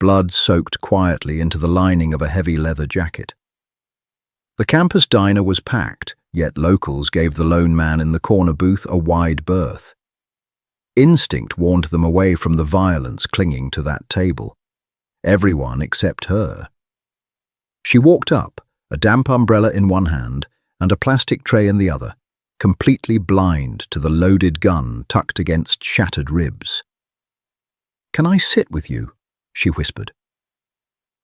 Blood soaked quietly into the lining of a heavy leather jacket. The campus diner was packed, yet locals gave the lone man in the corner booth a wide berth. Instinct warned them away from the violence clinging to that table. Everyone except her. She walked up, a damp umbrella in one hand and a plastic tray in the other, completely blind to the loaded gun tucked against shattered ribs. "Can I sit with you?" she whispered.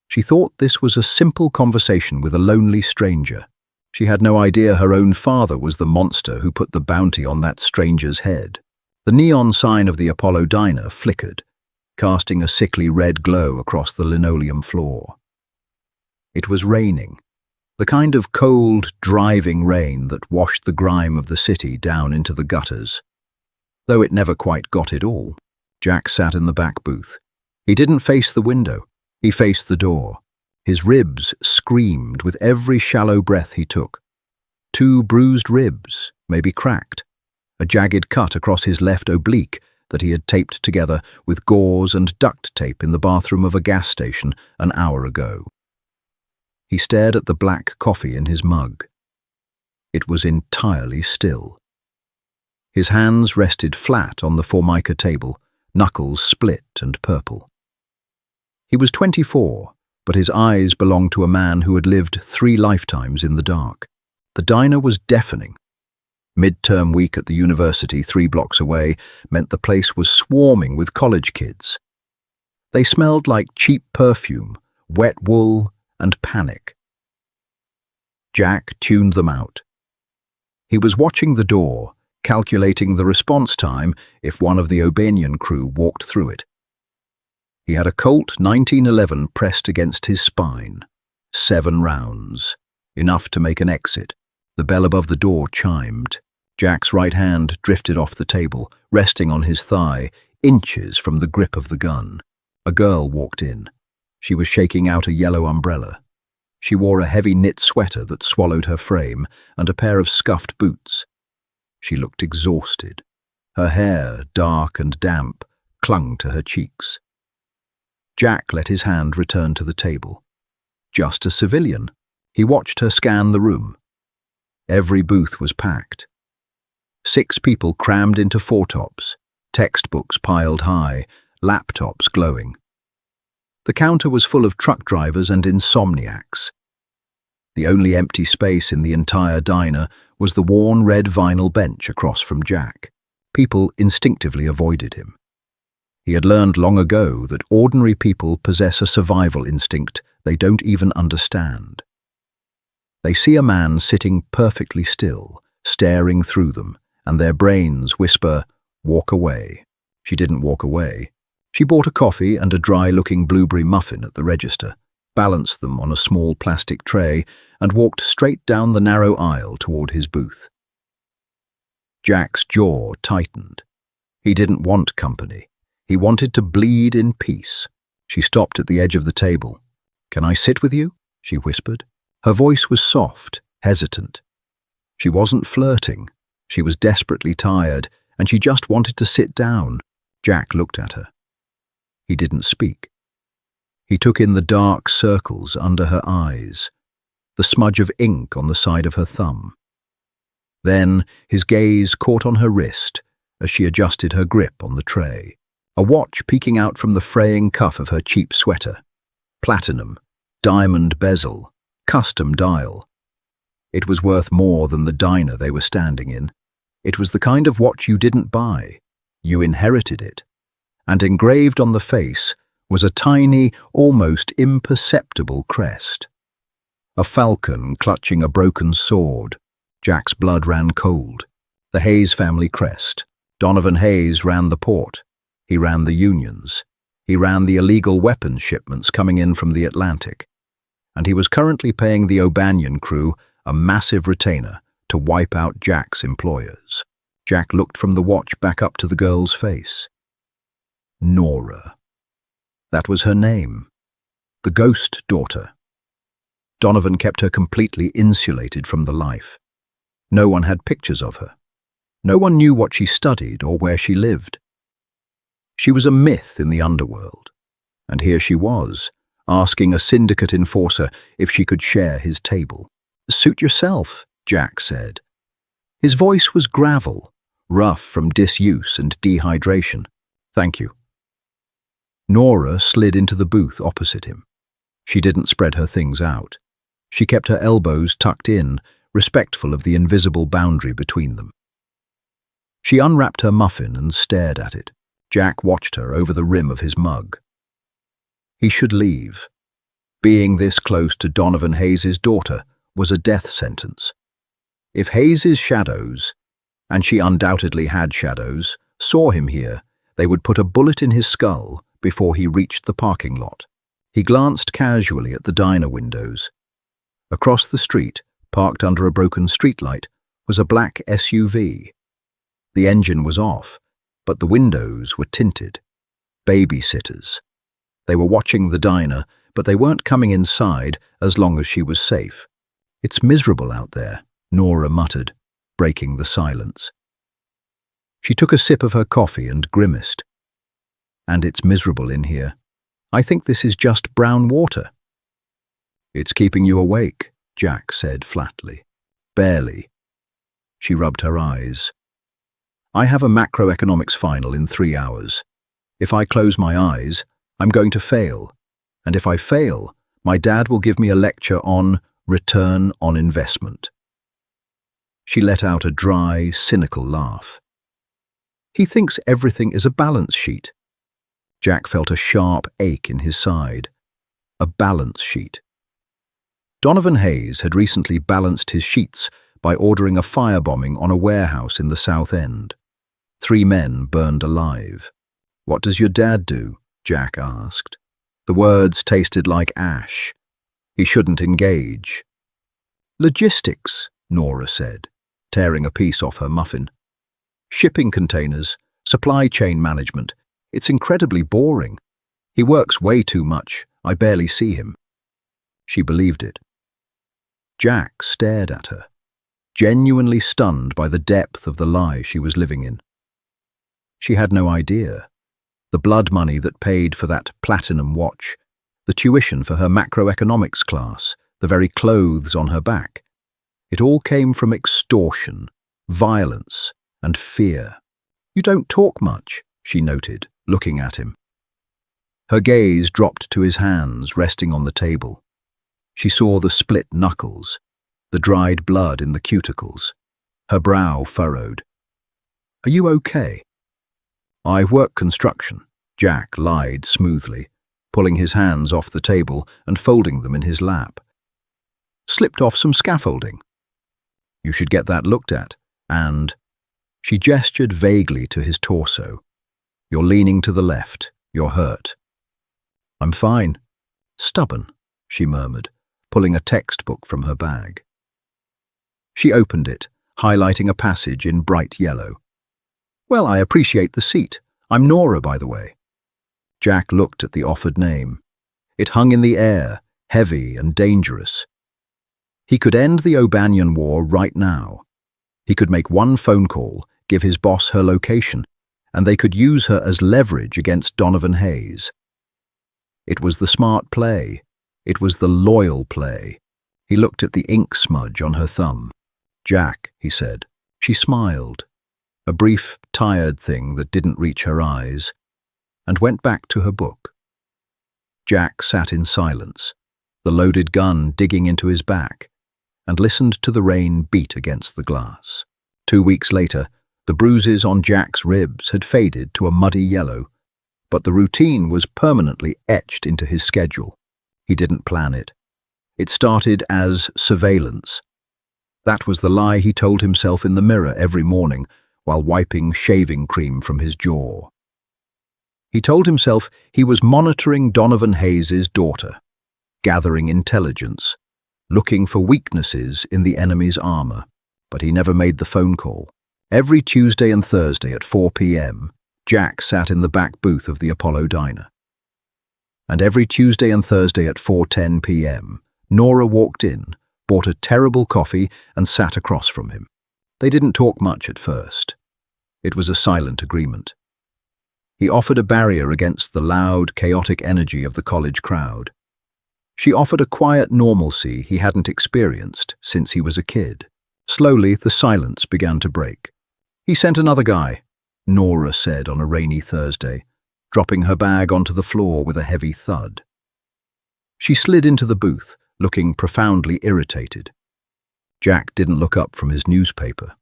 She thought this was a simple conversation with a lonely stranger. She had no idea her own father was the monster who put the bounty on that stranger's head. The neon sign of the Apollo diner flickered, casting a sickly red glow across the linoleum floor. It was raining, the kind of cold, driving rain that washed the grime of the city down into the gutters. Though it never quite got it all. Jack sat in the back booth. He didn't face the window. He faced the door. His ribs screamed with every shallow breath he took. 2 bruised ribs, maybe cracked. A jagged cut across his left oblique that he had taped together with gauze and duct tape in the bathroom of a gas station an hour ago. He stared at the black coffee in his mug. It was entirely still. His hands rested flat on the Formica table, knuckles split and purple. He was 24, but his eyes belonged to a man who had lived 3 lifetimes in the dark. The diner was deafening. Midterm week at the university 3 blocks away meant the place was swarming with college kids. They smelled like cheap perfume, wet wool, and panic. Jack tuned them out. He was watching the door, calculating the response time if one of the O'Banion crew walked through it. He had a Colt 1911 pressed against his spine. 7 rounds, enough to make an exit. The bell above the door chimed. Jack's right hand drifted off the table, resting on his thigh, inches from the grip of the gun. A girl walked in. She was shaking out a yellow umbrella. She wore a heavy knit sweater that swallowed her frame and a pair of scuffed boots. She looked exhausted. Her hair, dark and damp, clung to her cheeks. Jack let his hand return to the table. Just a civilian. He watched her scan the room. Every booth was packed. 6 people crammed into 4 tops, textbooks piled high, laptops glowing. The counter was full of truck drivers and insomniacs. The only empty space in the entire diner was the worn red vinyl bench across from Jack. People instinctively avoided him. He had learned long ago that ordinary people possess a survival instinct they don't even understand. They see a man sitting perfectly still, staring through them, and their brains whisper, "Walk away." She didn't walk away. She bought a coffee and a dry-looking blueberry muffin at the register, balanced them on a small plastic tray, and walked straight down the narrow aisle toward his booth. Jack's jaw tightened. He didn't want company. He wanted to bleed in peace. She stopped at the edge of the table. "Can I sit with you?" she whispered. Her voice was soft, hesitant. She wasn't flirting. She was desperately tired, and she just wanted to sit down. Jack looked at her. He didn't speak. He took in the dark circles under her eyes, the smudge of ink on the side of her thumb. Then his gaze caught on her wrist as she adjusted her grip on the tray. A watch peeking out from the fraying cuff of her cheap sweater. Platinum, diamond bezel, custom dial. It was worth more than the diner they were standing in. It was the kind of watch you didn't buy. You inherited it. And engraved on the face was a tiny, almost imperceptible crest. A falcon clutching a broken sword. Jack's blood ran cold. The Hayes family crest. Donovan Hayes ran the port. He ran the unions. He ran the illegal weapons shipments coming in from the Atlantic. And he was currently paying the O'Banion crew a massive retainer to wipe out Jack's employers. Jack looked from the watch back up to the girl's face. Nora. That was her name. The ghost daughter. Donovan kept her completely insulated from the life. No one had pictures of her. No one knew what she studied or where she lived. She was a myth in the underworld, And here she was, asking a syndicate enforcer if she could share his table. "Suit yourself," Jack said. His voice was gravel, rough from disuse and dehydration. "Thank you." Nora slid into the booth opposite him. She didn't spread her things out. She kept her elbows tucked in, respectful of the invisible boundary between them. She unwrapped her muffin and stared at it. Jack watched her over the rim of his mug. He should leave. Being this close to Donovan Hayes' daughter was a death sentence. If Hayes' shadows, and she undoubtedly had shadows, saw him here, they would put a bullet in his skull before he reached the parking lot. He glanced casually at the diner windows. Across the street, parked under a broken streetlight, was a black SUV. The engine was off, but the windows were tinted. Babysitters. They were watching the diner, but they weren't coming inside as long as she was safe. "It's miserable out there," Nora muttered, breaking the silence. She took a sip of her coffee and grimaced. "And it's miserable in here. I think this is just brown water." "It's keeping you awake," Jack said flatly. "Barely." She rubbed her eyes. "I have a macroeconomics final in 3 hours. If I close my eyes, I'm going to fail. And if I fail, my dad will give me a lecture on return on investment." She let out a dry, cynical laugh. "He thinks everything is a balance sheet." Jack felt a sharp ache in his side. A balance sheet. Donovan Hayes had recently balanced his sheets by ordering a firebombing on a warehouse in the South End. 3 men burned alive. "What does your dad do?" Jack asked. The words tasted like ash. He shouldn't engage. "Logistics," Nora said, tearing a piece off her muffin. "Shipping containers, supply chain management. It's incredibly boring. He works way too much. I barely see him." She believed it. Jack stared at her, genuinely stunned by the depth of the lie she was living in. She had no idea. The blood money that paid for that platinum watch, the tuition for her macroeconomics class, the very clothes on her back. It all came from extortion, violence, and fear. "You don't talk much," she noted, looking at him. Her gaze dropped to his hands resting on the table. She saw the split knuckles, the dried blood in the cuticles. Her brow furrowed. "Are you okay?" "I work construction," Jack lied smoothly, pulling his hands off the table and folding them in his lap. "Slipped off some scaffolding." "You should get that looked at, and—" She gestured vaguely to his torso. "You're leaning to the left. You're hurt." "I'm fine." "Stubborn," she murmured, pulling a textbook from her bag. She opened it, highlighting a passage in bright yellow. "Well, I appreciate the seat. I'm Nora, by the way." Jack looked at the offered name. It hung in the air, heavy and dangerous. He could end the O'Banion War right now. He could make one phone call, give his boss her location, and they could use her as leverage against Donovan Hayes. It was the smart play. It was the loyal play. He looked at the ink smudge on her thumb. "Jack," he said. She smiled, a brief, tired thing that didn't reach her eyes, and went back to her book. Jack sat in silence, the loaded gun digging into his back, and listened to the rain beat against the glass. 2 weeks later, the bruises on Jack's ribs had faded to a muddy yellow, but the routine was permanently etched into his schedule. He didn't plan it. It started as surveillance. That was the lie he told himself in the mirror every morning while wiping shaving cream from his jaw. He told himself he was monitoring Donovan Hayes' daughter, gathering intelligence, looking for weaknesses in the enemy's armor, but he never made the phone call. Every Tuesday and Thursday at 4 p.m., Jack sat in the back booth of the Apollo Diner. And every Tuesday and Thursday at 4:10 p.m., Nora walked in, bought a terrible coffee, and sat across from him. They didn't talk much at first. It was a silent agreement. He offered a barrier against the loud, chaotic energy of the college crowd. She offered a quiet normalcy he hadn't experienced since he was a kid. Slowly, the silence began to break. "He sent another guy," Nora said on a rainy Thursday, dropping her bag onto the floor with a heavy thud. She slid into the booth, looking profoundly irritated. Jack didn't look up from his newspaper.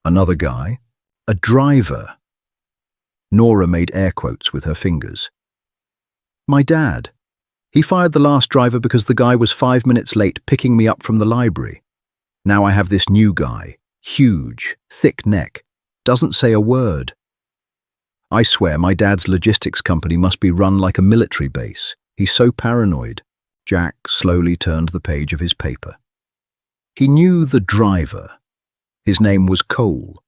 Another guy? A driver? Nora made air quotes with her fingers. "My dad. He fired the last driver because the guy was 5 minutes late picking me up from the library. Now I have this new guy, huge, thick neck, doesn't say a word. I swear my dad's logistics company must be run like a military base. He's so paranoid." Jack slowly turned the page of his paper. He knew the driver. His name was Cole.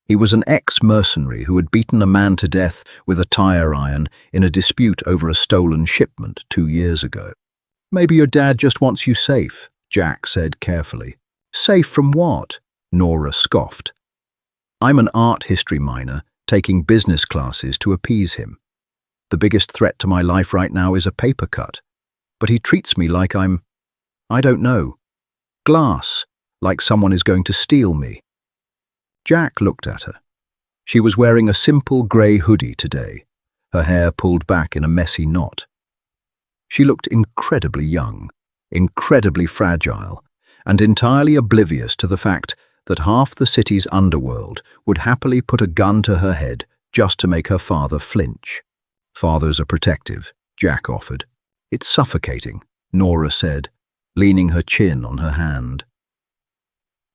He was an ex-mercenary who had beaten a man to death with a tire iron in a dispute over a stolen shipment 2 years ago. "Maybe your dad just wants you safe," Jack said carefully. "Safe from what?" Nora scoffed. "I'm an art history minor, taking business classes to appease him. The biggest threat to my life right now is a paper cut. But he treats me like I don't know, glass, like someone is going to steal me." Jack looked at her. She was wearing a simple grey hoodie today, her hair pulled back in a messy knot. She looked incredibly young, incredibly fragile, and entirely oblivious to the fact that half the city's underworld would happily put a gun to her head just to make her father flinch. "Fathers are protective," Jack offered. "It's suffocating," Nora said, leaning her chin on her hand.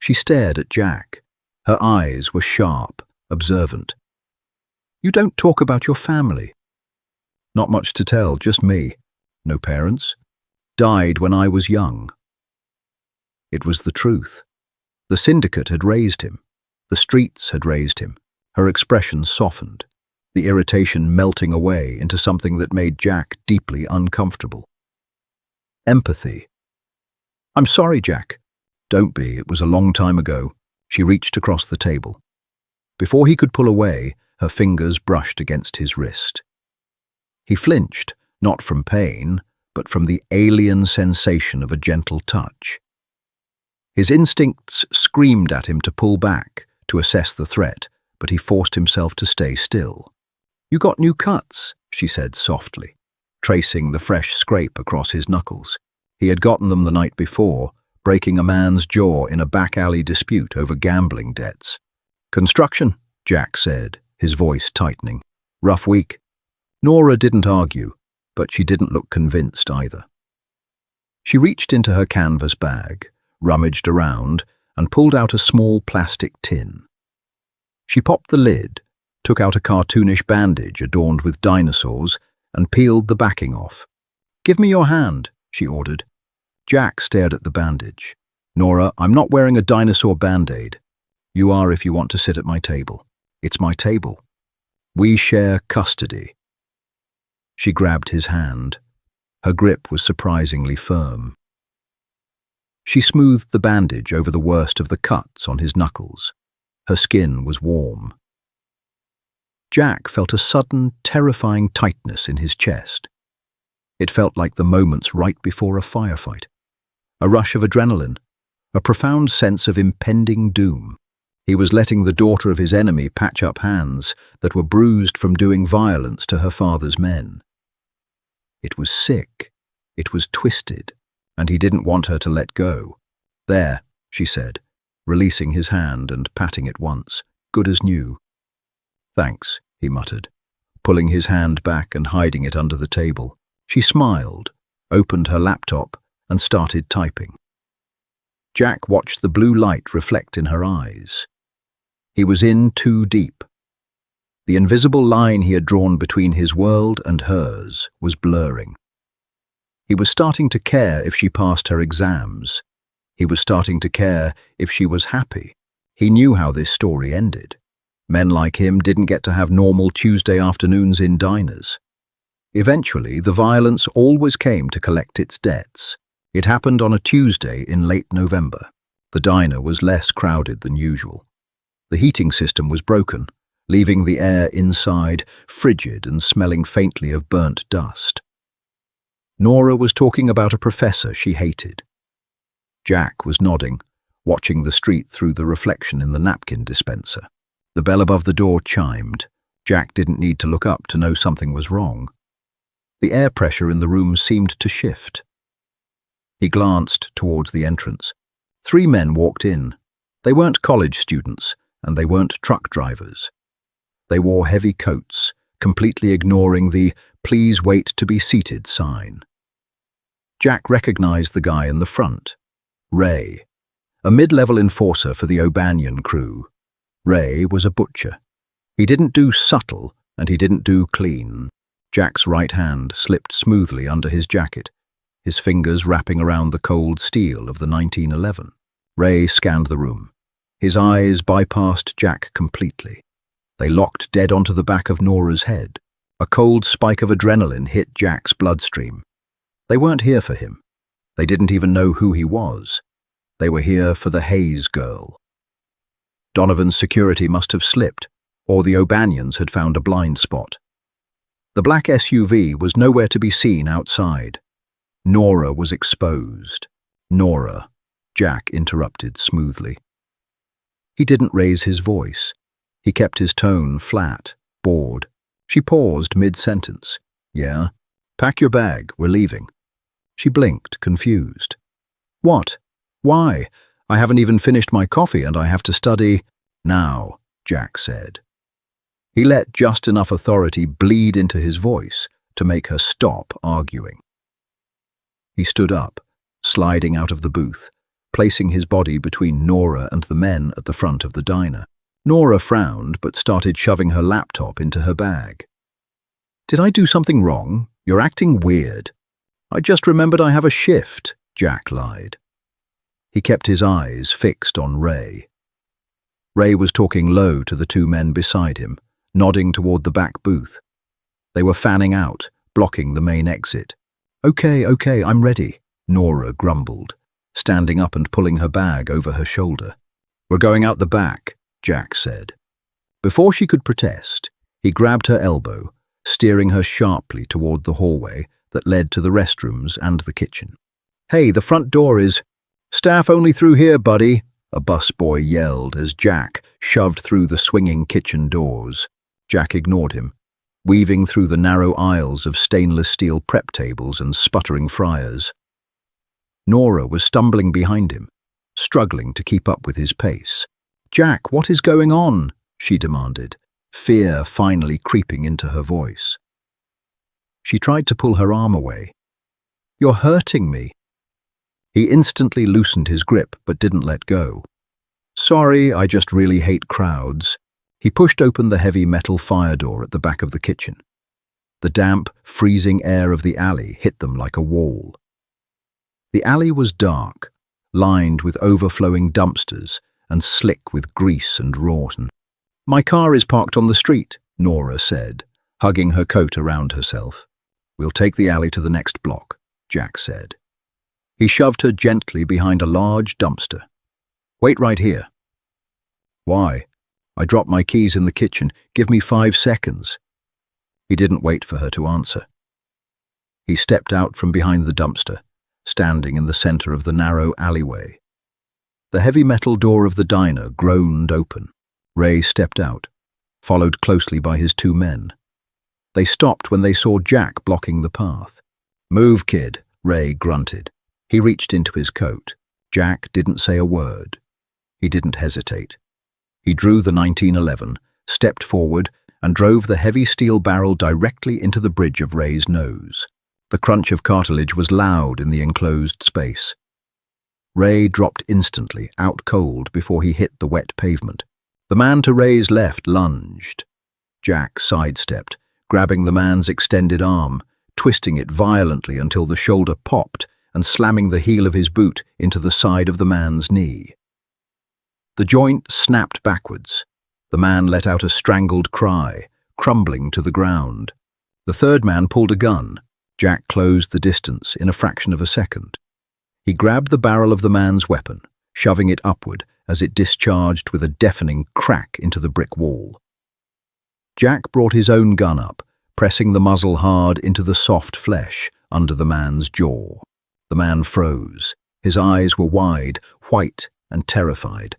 She stared at Jack. Her eyes were sharp, observant. "You don't talk about your family." "Not much to tell, just me. No parents. Died when I was young." It was the truth. The syndicate had raised him. The streets had raised him. Her expression softened, the irritation melting away into something that made Jack deeply uncomfortable. Empathy. "I'm sorry, Jack." "Don't be, it was a long time ago." She reached across the table. Before he could pull away, her fingers brushed against his wrist. He flinched, not from pain, but from the alien sensation of a gentle touch. His instincts screamed at him to pull back, to assess the threat, but he forced himself to stay still. "You got new cuts," she said softly, tracing the fresh scrape across his knuckles. He had gotten them the night before, breaking a man's jaw in a back-alley dispute over gambling debts. "Construction," Jack said, his voice tightening. "Rough week." Nora didn't argue, but she didn't look convinced either. She reached into her canvas bag, rummaged around, and pulled out a small plastic tin. She popped the lid, took out a cartoonish bandage adorned with dinosaurs, and peeled the backing off. "Give me your hand," she ordered. Jack stared at the bandage. "Nora, I'm not wearing a dinosaur band-aid. You are if you want to sit at my table. It's my table. We share custody." She grabbed his hand. Her grip was surprisingly firm. She smoothed the bandage over the worst of the cuts on his knuckles. Her skin was warm. Jack felt a sudden, terrifying tightness in his chest. It felt like the moments right before a firefight. A rush of adrenaline, a profound sense of impending doom. He was letting the daughter of his enemy patch up hands that were bruised from doing violence to her father's men. It was sick, it was twisted, and he didn't want her to let go. "There," she said, releasing his hand and patting it once, "good as new." "Thanks," he muttered, pulling his hand back and hiding it under the table. She smiled, opened her laptop, and started typing. Jack watched the blue light reflect in her eyes. He was in too deep. The invisible line he had drawn between his world and hers was blurring. He was starting to care if she passed her exams. He was starting to care if she was happy. He knew how this story ended. Men like him didn't get to have normal Tuesday afternoons in diners. Eventually, the violence always came to collect its debts. It happened on a Tuesday in late November. The diner was less crowded than usual. The heating system was broken, leaving the air inside frigid and smelling faintly of burnt dust. Nora was talking about a professor she hated. Jack was nodding, watching the street through the reflection in the napkin dispenser. The bell above the door chimed. Jack didn't need to look up to know something was wrong. The air pressure in the room seemed to shift. He glanced towards the entrance. 3 men walked in. They weren't college students, and they weren't truck drivers. They wore heavy coats, completely ignoring the "Please wait to be seated" sign. Jack recognized the guy in the front. Ray, a mid-level enforcer for the O'Banion crew. Ray was a butcher. He didn't do subtle, and he didn't do clean. Jack's right hand slipped smoothly under his jacket, his fingers wrapping around the cold steel of the 1911. Ray scanned the room. His eyes bypassed Jack completely. They locked dead onto the back of Nora's head. A cold spike of adrenaline hit Jack's bloodstream. They weren't here for him. They didn't even know who he was. They were here for the Hayes girl. Donovan's security must have slipped, or the O'Banions had found a blind spot. The black SUV was nowhere to be seen outside. Nora was exposed. Nora, Jack interrupted smoothly. He didn't raise his voice. He kept his tone flat, bored. She paused mid-sentence. "Yeah? Pack your bag, we're leaving." She blinked, confused. "What? Why? I haven't even finished my coffee and I have to study." "Now," Jack said. He let just enough authority bleed into his voice to make her stop arguing. He stood up, sliding out of the booth, placing his body between Nora and the men at the front of the diner. Nora frowned but started shoving her laptop into her bag. "Did I do something wrong? You're acting weird." "I just remembered I have a shift," Jack lied. He kept his eyes fixed on Ray. Ray was talking low to the 2 men beside him, nodding toward the back booth. They were fanning out, blocking the main exit. Okay, I'm ready," Nora grumbled, standing up and pulling her bag over her shoulder. "We're going out the back," Jack said. Before she could protest, he grabbed her elbow, steering her sharply toward the hallway that led to the restrooms and the kitchen. "Hey, the front door is—" "Staff only through here, buddy," a busboy yelled as Jack shoved through the swinging kitchen doors. Jack ignored him, weaving through the narrow aisles of stainless steel prep tables and sputtering fryers. Nora was stumbling behind him, struggling to keep up with his pace. "Jack, what is going on?" she demanded, fear finally creeping into her voice. She tried to pull her arm away. "You're hurting me." He instantly loosened his grip but didn't let go. "Sorry, I just really hate crowds." He pushed open the heavy metal fire door at the back of the kitchen. The damp, freezing air of the alley hit them like a wall. The alley was dark, lined with overflowing dumpsters and slick with grease and rotten. "My car is parked on the street," Nora said, hugging her coat around herself. "We'll take the alley to the next block," Jack said. He shoved her gently behind a large dumpster. "Wait right here." "Why?" "I dropped my keys in the kitchen. Give me 5 seconds. He didn't wait for her to answer. He stepped out from behind the dumpster, standing in the center of the narrow alleyway. The heavy metal door of the diner groaned open. Ray stepped out, followed closely by his 2 men. They stopped when they saw Jack blocking the path. "Move, kid," Ray grunted. He reached into his coat. Jack didn't say a word. He didn't hesitate. He drew the 1911, stepped forward, and drove the heavy steel barrel directly into the bridge of Ray's nose. The crunch of cartilage was loud in the enclosed space. Ray dropped instantly, out cold, before he hit the wet pavement. The man to Ray's left lunged. Jack sidestepped, grabbing the man's extended arm, twisting it violently until the shoulder popped and slamming the heel of his boot into the side of the man's knee. The joint snapped backwards. The man let out a strangled cry, crumbling to the ground. The 3rd man pulled a gun. Jack closed the distance in a fraction of a second. He grabbed the barrel of the man's weapon, shoving it upward as it discharged with a deafening crack into the brick wall. Jack brought his own gun up, pressing the muzzle hard into the soft flesh under the man's jaw. The man froze. His eyes were wide, white, and terrified.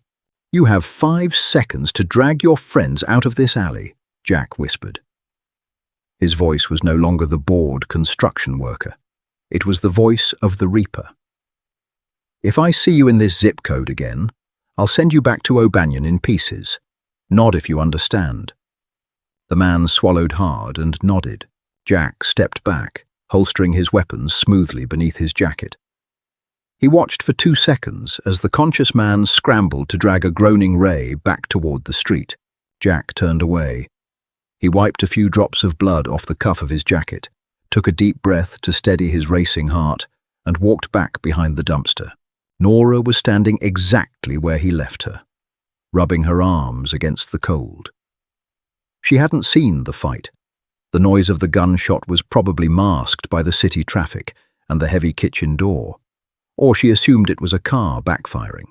"You have 5 seconds to drag your friends out of this alley," Jack whispered. His voice was no longer the bored construction worker. It was the voice of the Reaper. "If I see you in this zip code again, I'll send you back to O'Banion in pieces. Nod if you understand." The man swallowed hard and nodded. Jack stepped back, holstering his weapons smoothly beneath his jacket. He watched for 2 seconds as the conscious man scrambled to drag a groaning Ray back toward the street. Jack turned away. He wiped a few drops of blood off the cuff of his jacket, took a deep breath to steady his racing heart, and walked back behind the dumpster. Nora was standing exactly where he left her, rubbing her arms against the cold. She hadn't seen the fight. The noise of the gunshot was probably masked by the city traffic and the heavy kitchen door, or she assumed it was a car backfiring.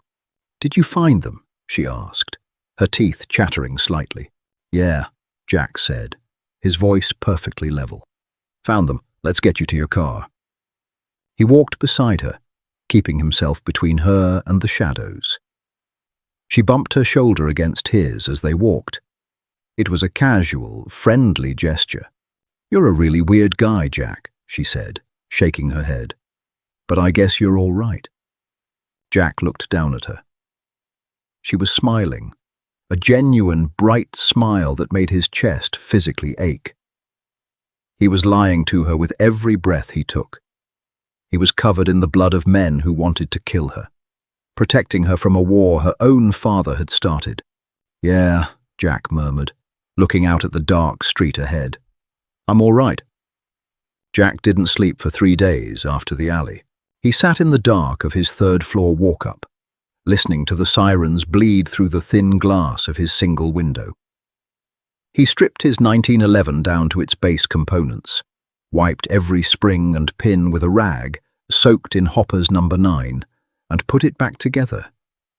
"Did you find them?" she asked, her teeth chattering slightly. "Yeah," Jack said, his voice perfectly level. "Found them. Let's get you to your car." He walked beside her, keeping himself between her and the shadows. She bumped her shoulder against his as they walked. It was a casual, friendly gesture. "You're a really weird guy, Jack," she said, shaking her head. "But I guess you're all right." Jack looked down at her. She was smiling, a genuine, bright smile that made his chest physically ache. He was lying to her with every breath he took. He was covered in the blood of men who wanted to kill her, protecting her from a war her own father had started. "Yeah," Jack murmured, looking out at the dark street ahead. "I'm all right." Jack didn't sleep for 3 days after the alley. He sat in the dark of his 3rd-floor walk-up, listening to the sirens bleed through the thin glass of his single window. He stripped his 1911 down to its base components, wiped every spring and pin with a rag soaked in Hopper's number 9, and put it back together.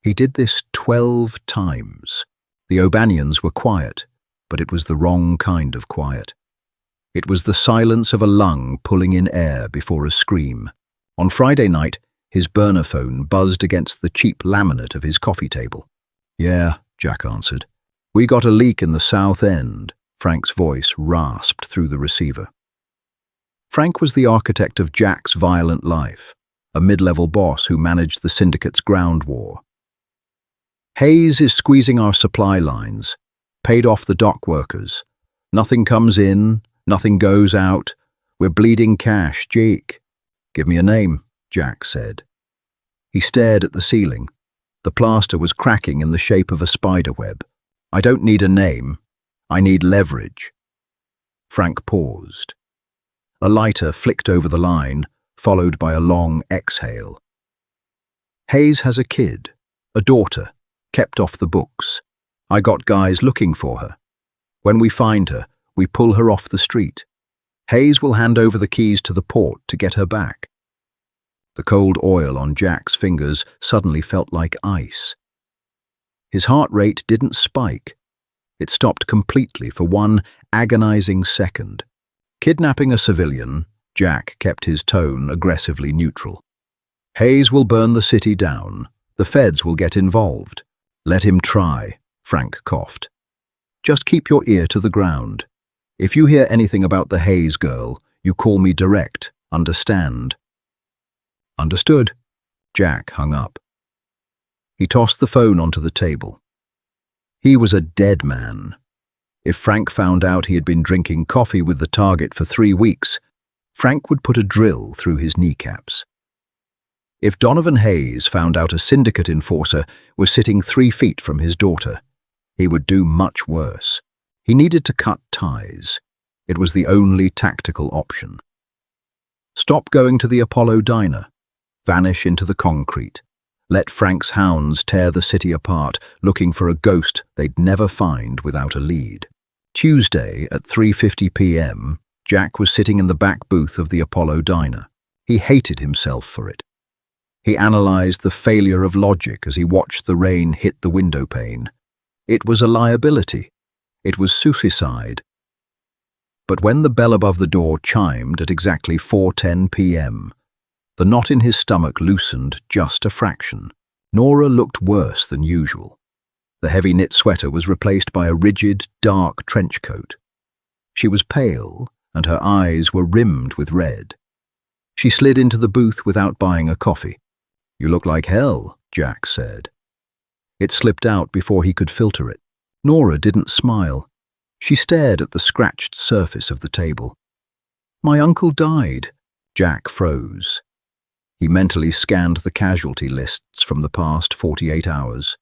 He did this 12 times. The O'Banions were quiet, but it was the wrong kind of quiet. It was the silence of a lung pulling in air before a scream. On Friday night, his burner phone buzzed against the cheap laminate of his coffee table. "Yeah," Jack answered. "We got a leak in the south end." Frank's voice rasped through the receiver. Frank was the architect of Jack's violent life, a mid-level boss who managed the syndicate's ground war. "Hayes is squeezing our supply lines, paid off the dock workers. Nothing comes in, nothing goes out. We're bleeding cash, Jake." "Give me a name," Jack said. He stared at the ceiling. The plaster was cracking in the shape of a spider web. "I don't need a name. I need leverage." Frank paused. A lighter flicked over the line, followed by a long exhale. "Hayes has a kid, a daughter, kept off the books. I got guys looking for her. When we find her, we pull her off the street. Hayes will hand over the keys to the port to get her back." The cold oil on Jack's fingers suddenly felt like ice. His heart rate didn't spike. It stopped completely for one agonizing second. Kidnapping a civilian, Jack kept his tone aggressively neutral. "Hayes will burn the city down. The feds will get involved." "Let him try," Frank coughed. "Just keep your ear to the ground. If you hear anything about the Hayes girl, you call me direct, understand?" "Understood." Jack hung up. He tossed the phone onto the table. He was a dead man. If Frank found out he had been drinking coffee with the target for 3 weeks, Frank would put a drill through his kneecaps. If Donovan Hayes found out a syndicate enforcer was sitting 3 feet from his daughter, he would do much worse. He needed to cut ties. It was the only tactical option. Stop going to the Apollo diner. Vanish into the concrete. Let Frank's hounds tear the city apart, looking for a ghost they'd never find without a lead. Tuesday at 3:50 p.m., Jack was sitting in the back booth of the Apollo diner. He hated himself for it. He analyzed the failure of logic as he watched the rain hit the window pane. It was a liability. It was suicide. But when the bell above the door chimed at exactly 4:10 p.m., the knot in his stomach loosened just a fraction. Nora looked worse than usual. The heavy knit sweater was replaced by a rigid, dark trench coat. She was pale, and her eyes were rimmed with red. She slid into the booth without buying a coffee. "You look like hell," Jack said. It slipped out before he could filter it. Nora didn't smile. She stared at the scratched surface of the table. "My uncle died." Jack froze. He mentally scanned the casualty lists from the past 48 hours.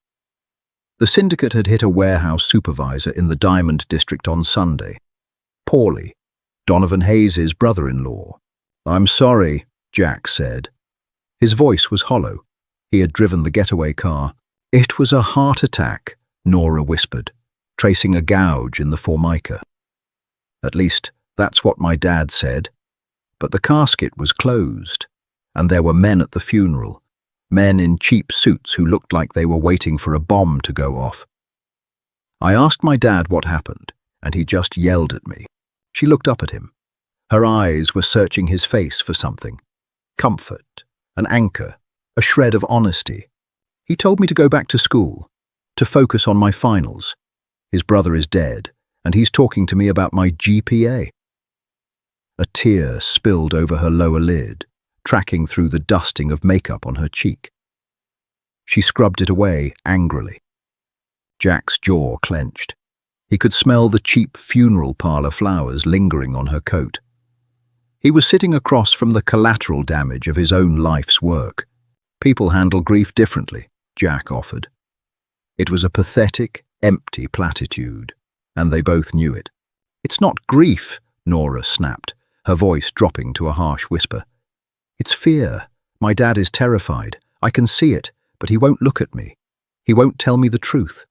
The syndicate had hit a warehouse supervisor in the Diamond District on Sunday. Paulie, Donovan Hayes' brother-in-law. "I'm sorry," Jack said. His voice was hollow. He had driven the getaway car. "It was a heart attack," Nora whispered, tracing a gouge in the formica. "At least, that's what my dad said." But the casket was closed, and there were men at the funeral, men in cheap suits who looked like they were waiting for a bomb to go off. I asked my dad what happened, and he just yelled at me. She looked up at him. Her eyes were searching his face for something. Comfort, an anchor, a shred of honesty. "He told me to go back to school, to focus on my finals. His brother is dead, and he's talking to me about my GPA. A tear spilled over her lower lid, tracking through the dusting of makeup on her cheek. She scrubbed it away angrily. Jack's jaw clenched. He could smell the cheap funeral parlor flowers lingering on her coat. He was sitting across from the collateral damage of his own life's work. "People handle grief differently," Jack offered. It was a pathetic, empty platitude, and they both knew it. "It's not grief," Nora snapped, her voice dropping to a harsh whisper. "It's fear. My dad is terrified. I can see it, but he won't look at me. He won't tell me the truth."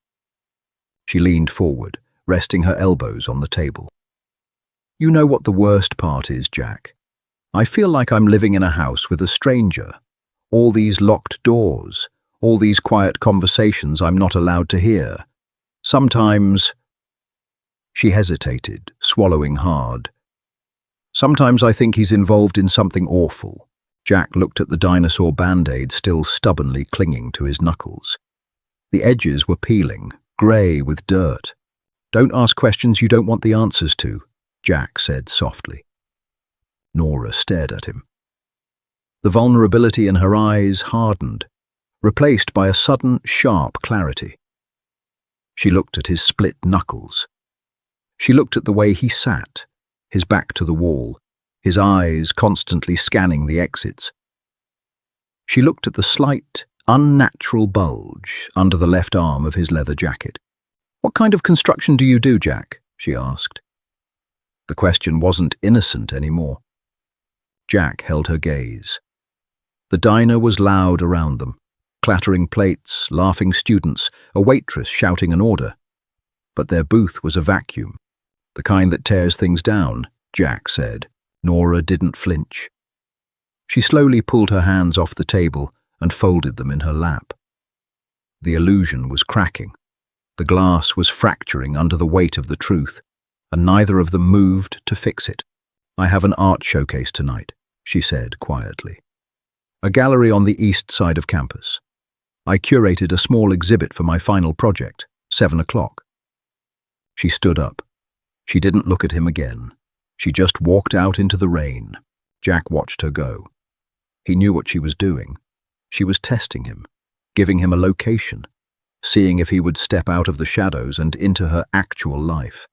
She leaned forward, resting her elbows on the table. "You know what the worst part is, Jack? I feel like I'm living in a house with a stranger. All these locked doors, all these quiet conversations I'm not allowed to hear. Sometimes—" She hesitated, swallowing hard. "Sometimes I think he's involved in something awful." Jack looked at the dinosaur band-aid still stubbornly clinging to his knuckles. The edges were peeling, grey with dirt. "Don't ask questions you don't want the answers to," Jack said softly. Nora stared at him. The vulnerability in her eyes hardened, replaced by a sudden, sharp clarity. She looked at his split knuckles. She looked at the way he sat, his back to the wall, his eyes constantly scanning the exits. She looked at the slight, unnatural bulge under the left arm of his leather jacket. "What kind of construction do you do, Jack?" she asked. The question wasn't innocent anymore. Jack held her gaze. The diner was loud around them, clattering plates, laughing students, a waitress shouting an order. But their booth was a vacuum, the kind that tears things down, Jack said. Nora didn't flinch. She slowly pulled her hands off the table and folded them in her lap. The illusion was cracking. The glass was fracturing under the weight of the truth, and neither of them moved to fix it. "I have an art showcase tonight," she said quietly. "A gallery on the east side of campus. I curated a small exhibit for my final project, 7 o'clock. She stood up. She didn't look at him again. She just walked out into the rain. Jack watched her go. He knew what she was doing. She was testing him, giving him a location, seeing if he would step out of the shadows and into her actual life.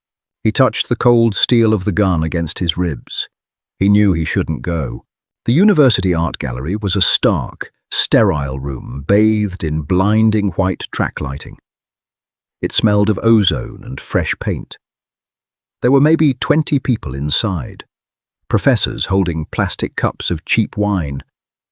He touched the cold steel of the gun against his ribs. He knew he shouldn't go. The university art gallery was a stark, sterile room bathed in blinding white track lighting. It smelled of ozone and fresh paint. There were maybe 20 people inside. Professors holding plastic cups of cheap wine,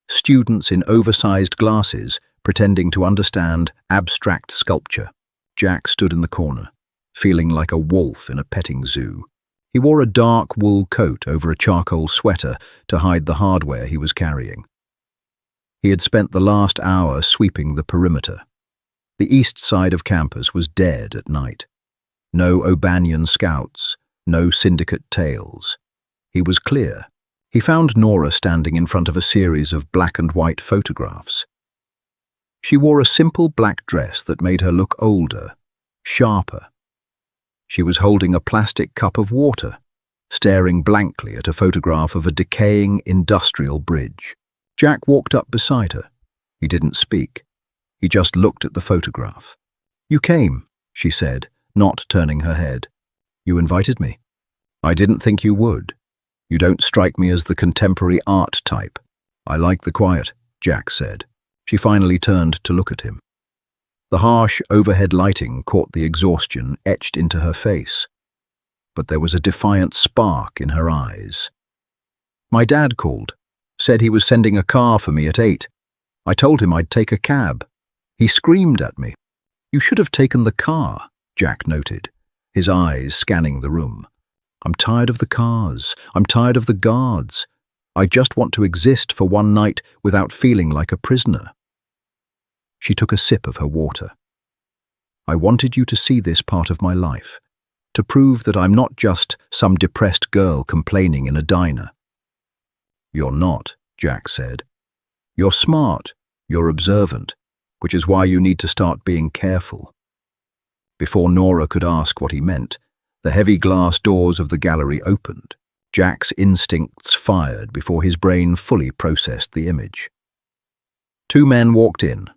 students in oversized glasses pretending to understand abstract sculpture. Jack stood in the corner, feeling like a wolf in a petting zoo. He wore a dark wool coat over a charcoal sweater to hide the hardware he was carrying. He had spent the last hour sweeping the perimeter. The east side of campus was dead at night. No O'Banion scouts, no syndicate tales. He was clear. He found Nora standing in front of a series of black and white photographs. She wore a simple black dress that made her look older, sharper. She was holding a plastic cup of water, staring blankly at a photograph of a decaying industrial bridge. Jack walked up beside her. He didn't speak. He just looked at the photograph. "You came," she said, not turning her head. "You invited me. I didn't think you would. You don't strike me as the contemporary art type." "I like the quiet," Jack said. She finally turned to look at him. The harsh overhead lighting caught the exhaustion etched into her face, but there was a defiant spark in her eyes. "My dad called, said he was sending a car for me at 8. I told him I'd take a cab. He screamed at me." "You should have taken the car," Jack noted, his eyes scanning the room. "I'm tired of the cars. I'm tired of the guards. I just want to exist for one night without feeling like a prisoner." She took a sip of her water. "I wanted you to see this part of my life, to prove that I'm not just some depressed girl complaining in a diner." "You're not," Jack said. "You're smart, you're observant, which is why you need to start being careful." Before Nora could ask what he meant, the heavy glass doors of the gallery opened. Jack's instincts fired before his brain fully processed the image. Two men walked in.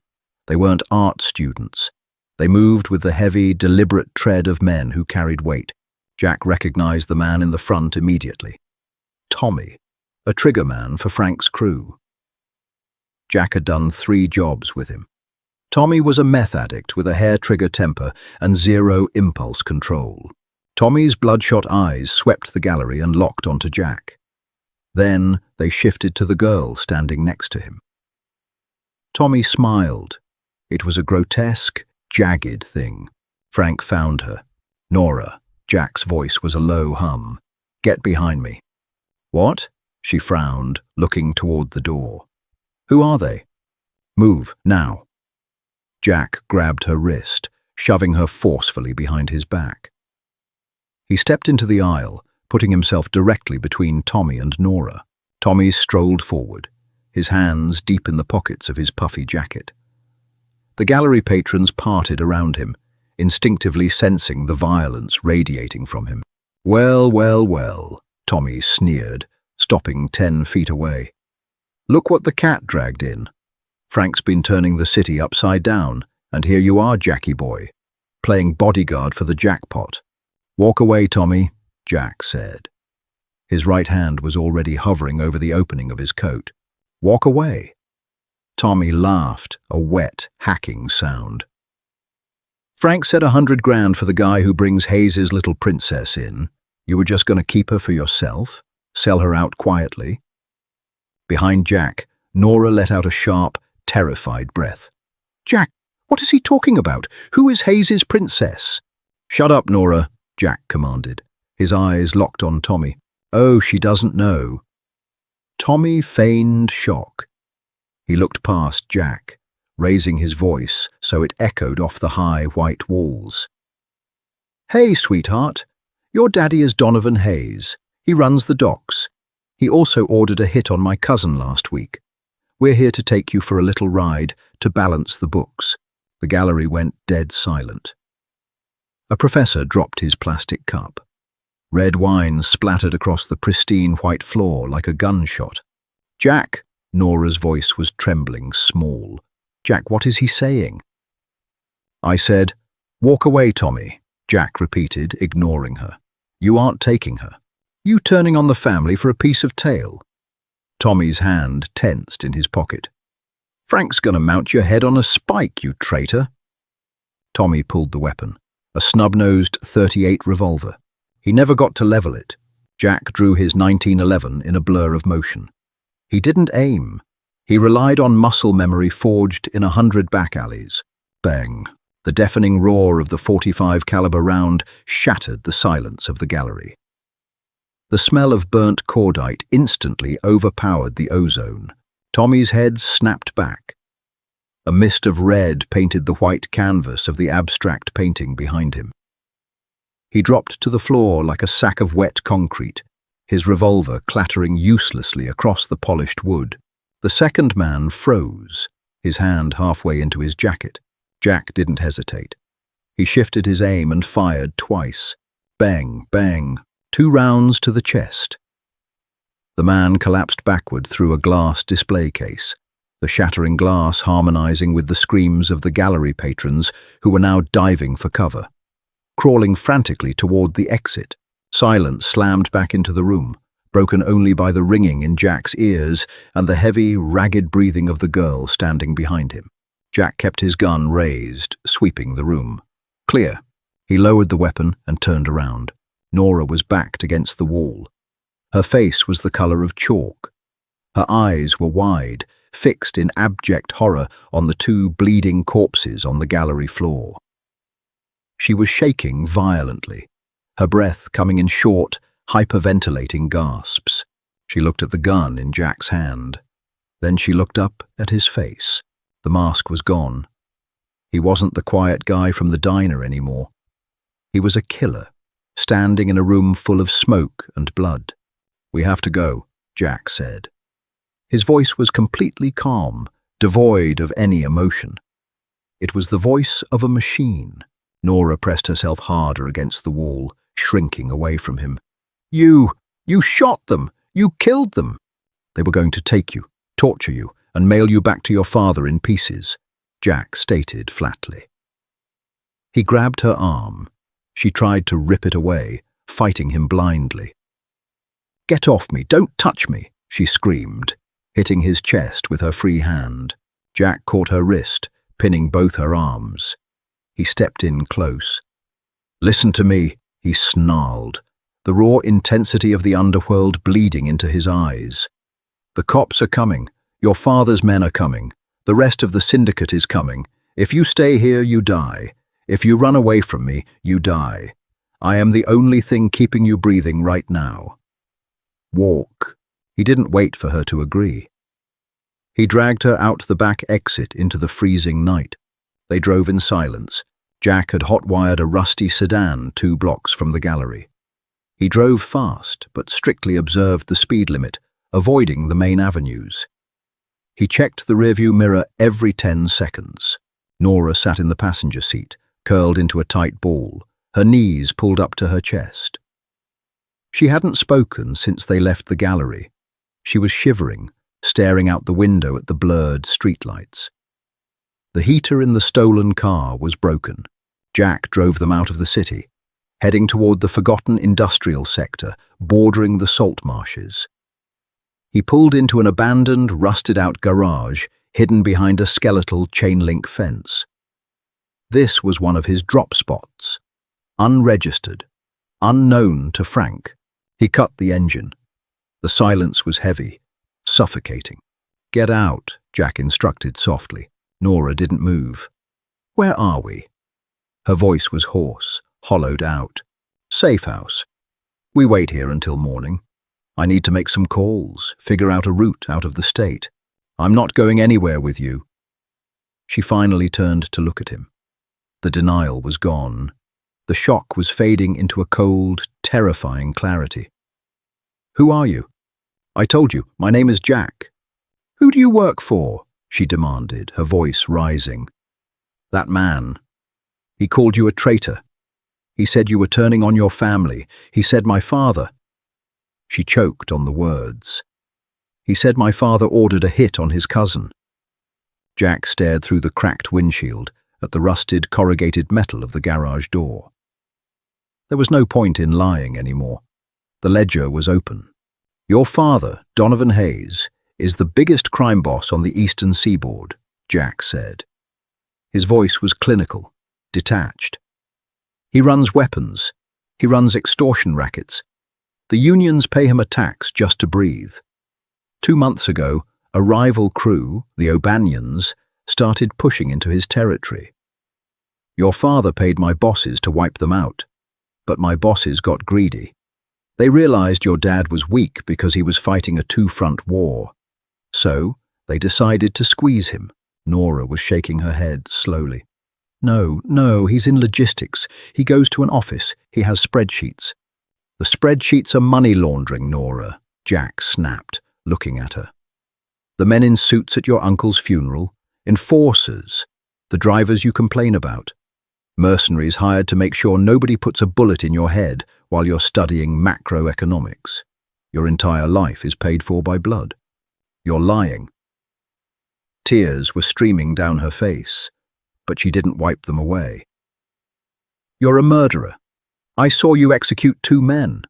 They weren't art students. They moved with the heavy, deliberate tread of men who carried weight. Jack recognized the man in the front immediately. Tommy, a trigger man for Frank's crew. Jack had done 3 jobs with him. Tommy was a meth addict with a hair-trigger temper and zero impulse control. Tommy's bloodshot eyes swept the gallery and locked onto Jack. Then they shifted to the girl standing next to him. Tommy smiled. It was a grotesque, jagged thing. Frank found her. "Nora," Jack's voice was a low hum. "Get behind me." "What?" She frowned, looking toward the door. "Who are they?" "Move, now." Jack grabbed her wrist, shoving her forcefully behind his back. He stepped into the aisle, putting himself directly between Tommy and Nora. Tommy strolled forward, his hands deep in the pockets of his puffy jacket. The gallery patrons parted around him, instinctively sensing the violence radiating from him. "Well, well, well," Tommy sneered, stopping 10 feet away. "Look what the cat dragged in. Frank's been turning the city upside down, and here you are, Jackie boy, playing bodyguard for the jackpot." "Walk away, Tommy," Jack said. His right hand was already hovering over the opening of his coat. "Walk away." Tommy laughed, a wet, hacking sound. "Frank said 100 grand for the guy who brings Hayes's little princess in. You were just going to keep her for yourself? Sell her out quietly?" Behind Jack, Nora let out a sharp, terrified breath. "Jack, what is he talking about? Who is Hayes's princess?" "Shut up, Nora," Jack commanded. His eyes locked on Tommy. "Oh, she doesn't know." Tommy feigned shock. He looked past Jack, raising his voice so it echoed off the high white walls. "Hey, sweetheart. Your daddy is Donovan Hayes. He runs the docks. He also ordered a hit on my cousin last week. We're here to take you for a little ride to balance the books." The gallery went dead silent. A professor dropped his plastic cup. Red wine splattered across the pristine white floor like a gunshot. "Jack," Nora's voice was trembling small. "Jack, what is he saying?" "I said, walk away, Tommy," Jack repeated, ignoring her. "You aren't taking her. You turning on the family for a piece of tail." Tommy's hand tensed in his pocket. "Frank's gonna mount your head on a spike, you traitor." Tommy pulled the weapon, a snub-nosed .38 revolver. He never got to level it. Jack drew his 1911 in a blur of motion. He didn't aim. He relied on muscle memory forged in 100 back alleys. Bang! The deafening roar of the .45 caliber round shattered the silence of the gallery. The smell of burnt cordite instantly overpowered the ozone. Tommy's head snapped back. A mist of red painted the white canvas of the abstract painting behind him. He dropped to the floor like a sack of wet concrete, his revolver clattering uselessly across the polished wood. The second man froze, his hand halfway into his jacket. Jack didn't hesitate. He shifted his aim and fired twice. Bang, bang, 2 rounds to the chest. The man collapsed backward through a glass display case, the shattering glass harmonizing with the screams of the gallery patrons who were now diving for cover. Crawling frantically toward the exit, silence slammed back into the room, broken only by the ringing in Jack's ears and the heavy, ragged breathing of the girl standing behind him. Jack kept his gun raised, sweeping the room. Clear. He lowered the weapon and turned around. Nora was backed against the wall. Her face was the color of chalk. Her eyes were wide, fixed in abject horror on the 2 bleeding corpses on the gallery floor. She was shaking violently, her breath coming in short, hyperventilating gasps. She looked at the gun in Jack's hand. Then she looked up at his face. The mask was gone. He wasn't the quiet guy from the diner anymore. He was a killer, standing in a room full of smoke and blood. "We have to go," Jack said. His voice was completely calm, devoid of any emotion. It was the voice of a machine. Nora pressed herself harder against the wall, shrinking away from him. You shot them! You killed them! They were going to take you, torture you, and mail you back to your father in pieces," Jack stated flatly. He grabbed her arm. She tried to rip it away, fighting him blindly. "Get off me! Don't touch me!" she screamed, hitting his chest with her free hand. Jack caught her wrist, pinning both her arms. He stepped in close. "Listen to me," he snarled, the raw intensity of the underworld bleeding into his eyes. "The cops are coming. Your father's men are coming. The rest of the syndicate is coming. If you stay here, you die. If you run away from me, you die. I am the only thing keeping you breathing right now. Walk." He didn't wait for her to agree. He dragged her out the back exit into the freezing night. They drove in silence. Jack had hot-wired a rusty sedan 2 blocks from the gallery. He drove fast, but strictly observed the speed limit, avoiding the main avenues. He checked the rearview mirror every 10 seconds. Nora sat in the passenger seat, curled into a tight ball, her knees pulled up to her chest. She hadn't spoken since they left the gallery. She was shivering, staring out the window at the blurred streetlights. The heater in the stolen car was broken. Jack drove them out of the city, heading toward the forgotten industrial sector bordering the salt marshes. He pulled into an abandoned, rusted-out garage hidden behind a skeletal chain-link fence. This was one of his drop spots. Unregistered, unknown to Frank. He cut the engine. The silence was heavy, suffocating. "Get out," Jack instructed softly. Nora didn't move. "Where are we?" Her voice was hoarse, hollowed out. "Safe house. We wait here until morning. I need to make some calls, figure out a route out of the state. I'm not going anywhere with you." She finally turned to look at him. The denial was gone. The shock was fading into a cold, terrifying clarity. "Who are you?" "I told you, my name is Jack." "Who do you work for?" she demanded, her voice rising. "That man. He called you a traitor. He said you were turning on your family. He said my father—" She choked on the words. "He said my father ordered a hit on his cousin." Jack stared through the cracked windshield at the rusted, corrugated metal of the garage door. There was no point in lying anymore. The ledger was open. "Your father, Donovan Hayes, is the biggest crime boss on the eastern seaboard," Jack said. His voice was clinical, detached. "He runs weapons. He runs extortion rackets. The unions pay him a tax just to breathe. 2 months ago, a rival crew, the O'Banions, started pushing into his territory. Your father paid my bosses to wipe them out, but my bosses got greedy. They realized your dad was weak because he was fighting a 2-front war. So, they decided to squeeze him." Nora was shaking her head slowly. No, he's in logistics. He goes to an office. He has spreadsheets. The spreadsheets are money laundering, Nora, Jack snapped, looking at her. The men in suits at your uncle's funeral, enforcers, the drivers you complain about, mercenaries hired to make sure nobody puts a bullet in your head while you're studying macroeconomics. Your entire life is paid for by blood. You're lying. Tears were streaming down her face, but she didn't wipe them away. You're a murderer. I saw you execute 2 men.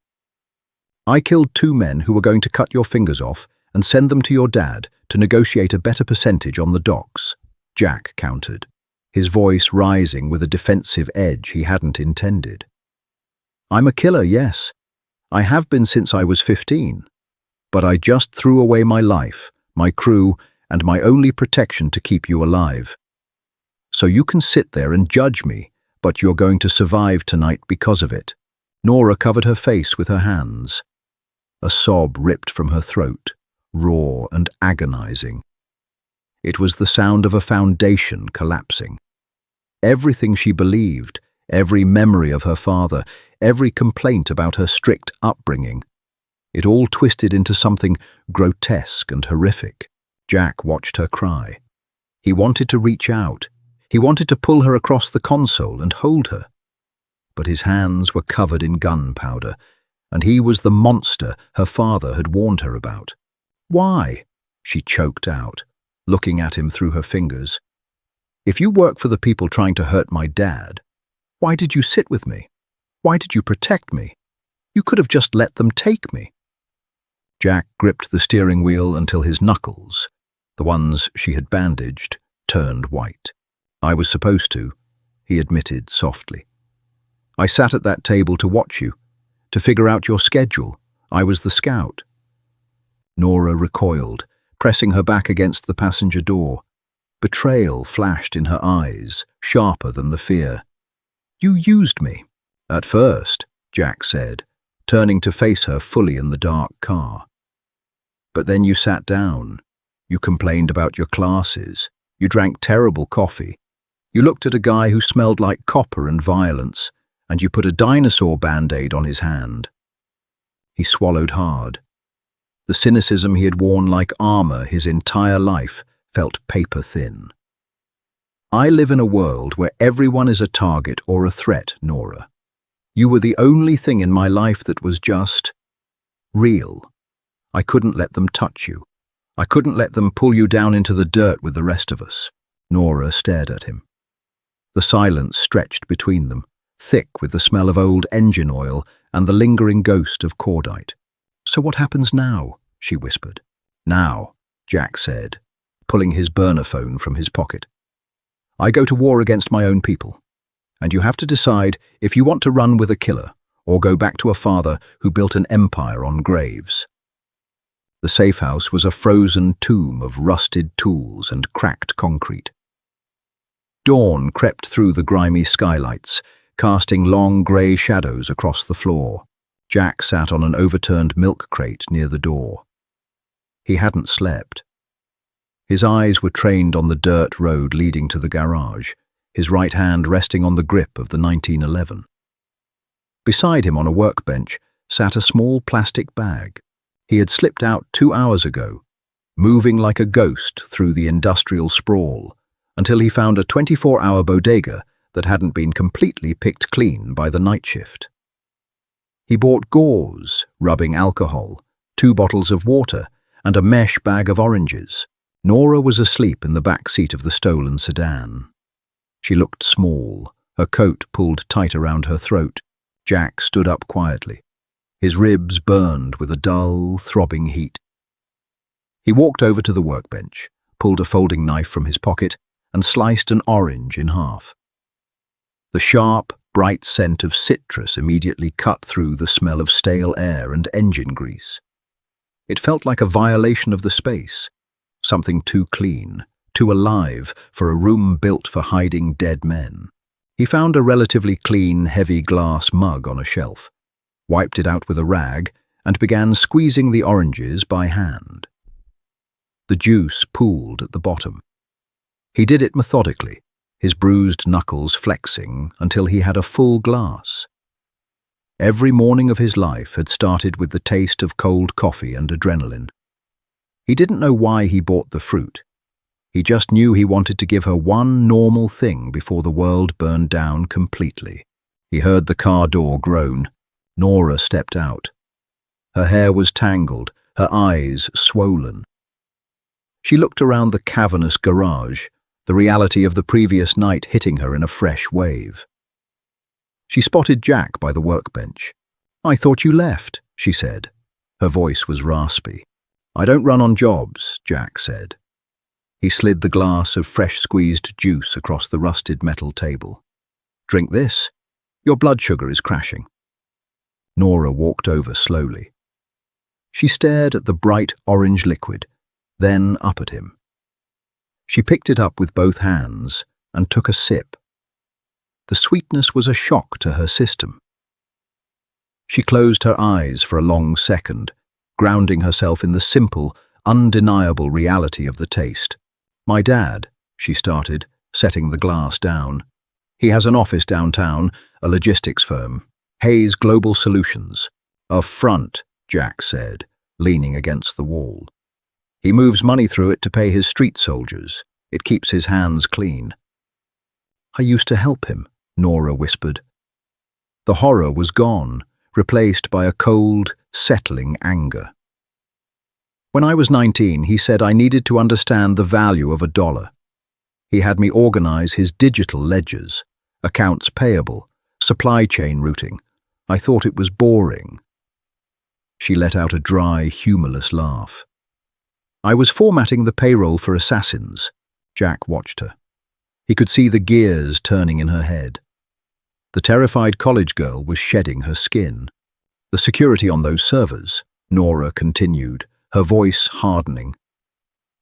I killed 2 men who were going to cut your fingers off and send them to your dad to negotiate a better percentage on the docks, Jack countered, his voice rising with a defensive edge he hadn't intended. I'm a killer, yes. I have been since I was 15. But I just threw away my life, my crew, and my only protection to keep you alive. So you can sit there and judge me, but you're going to survive tonight because of it. Nora covered her face with her hands. A sob ripped from her throat, raw and agonizing. It was the sound of a foundation collapsing. Everything she believed, every memory of her father, every complaint about her strict upbringing, it all twisted into something grotesque and horrific. Jack watched her cry. He wanted to reach out. He wanted to pull her across the console and hold her. But his hands were covered in gunpowder, and he was the monster her father had warned her about. Why? She choked out, looking at him through her fingers. If you work for the people trying to hurt my dad, why did you sit with me? Why did you protect me? You could have just let them take me. Jack gripped the steering wheel until his knuckles, the ones she had bandaged, turned white. I was supposed to, he admitted softly. I sat at that table to watch you, to figure out your schedule. I was the scout. Nora recoiled, pressing her back against the passenger door. Betrayal flashed in her eyes, sharper than the fear. You used me. At first, Jack said, turning to face her fully in the dark car. But then you sat down. You complained about your classes. You drank terrible coffee. You looked at a guy who smelled like copper and violence, and you put a dinosaur band-aid on his hand. He swallowed hard. The cynicism he had worn like armor his entire life felt paper-thin. I live in a world where everyone is a target or a threat, Nora. You were the only thing in my life that was just real. I couldn't let them touch you. I couldn't let them pull you down into the dirt with the rest of us. Nora stared at him. The silence stretched between them, thick with the smell of old engine oil and the lingering ghost of cordite. So what happens now? She whispered. Now, Jack said, pulling his burner phone from his pocket. I go to war against my own people, and you have to decide if you want to run with a killer or go back to a father who built an empire on graves. The safe house was a frozen tomb of rusted tools and cracked concrete. Dawn crept through the grimy skylights, casting long grey shadows across the floor. Jack sat on an overturned milk crate near the door. He hadn't slept. His eyes were trained on the dirt road leading to the garage, his right hand resting on the grip of the 1911. Beside him on a workbench sat a small plastic bag. He had slipped out 2 hours ago, moving like a ghost through the industrial sprawl, until he found a 24-hour bodega that hadn't been completely picked clean by the night shift. He bought gauze, rubbing alcohol, 2 bottles of water, and a mesh bag of oranges. Nora was asleep in the back seat of the stolen sedan. She looked small, her coat pulled tight around her throat. Jack stood up quietly. His ribs burned with a dull, throbbing heat. He walked over to the workbench, pulled a folding knife from his pocket, and sliced an orange in half. The sharp, bright scent of citrus immediately cut through the smell of stale air and engine grease. It felt like a violation of the space, something too clean, too alive for a room built for hiding dead men. He found a relatively clean, heavy glass mug on a shelf, wiped it out with a rag, and began squeezing the oranges by hand. The juice pooled at the bottom. He did it methodically, his bruised knuckles flexing until he had a full glass. Every morning of his life had started with the taste of cold coffee and adrenaline. He didn't know why he bought the fruit. He just knew he wanted to give her one normal thing before the world burned down completely. He heard the car door groan. Nora stepped out. Her hair was tangled, her eyes swollen. She looked around the cavernous garage, the reality of the previous night hitting her in a fresh wave. She spotted Jack by the workbench. "I thought you left," she said. Her voice was raspy. "I don't run on jobs," Jack said. He slid the glass of fresh squeezed juice across the rusted metal table. "Drink this. Your blood sugar is crashing." Nora walked over slowly. She stared at the bright orange liquid, then up at him. She picked it up with both hands and took a sip. The sweetness was a shock to her system. She closed her eyes for a long second, grounding herself in the simple, undeniable reality of the taste. "My dad," she started, setting the glass down. "He has an office downtown, a logistics firm. Hayes Global Solutions." "A front," Jack said, leaning against the wall. "He moves money through it to pay his street soldiers. It keeps his hands clean." "I used to help him," Nora whispered. The horror was gone, replaced by a cold, settling anger. "When I was 19, he said I needed to understand the value of $1. He had me organize his digital ledgers, accounts payable, supply chain routing. I thought it was boring." She let out a dry, humorless laugh. "I was formatting the payroll for assassins." Jack watched her. He could see the gears turning in her head. The terrified college girl was shedding her skin. "The security on those servers," Nora continued, her voice hardening.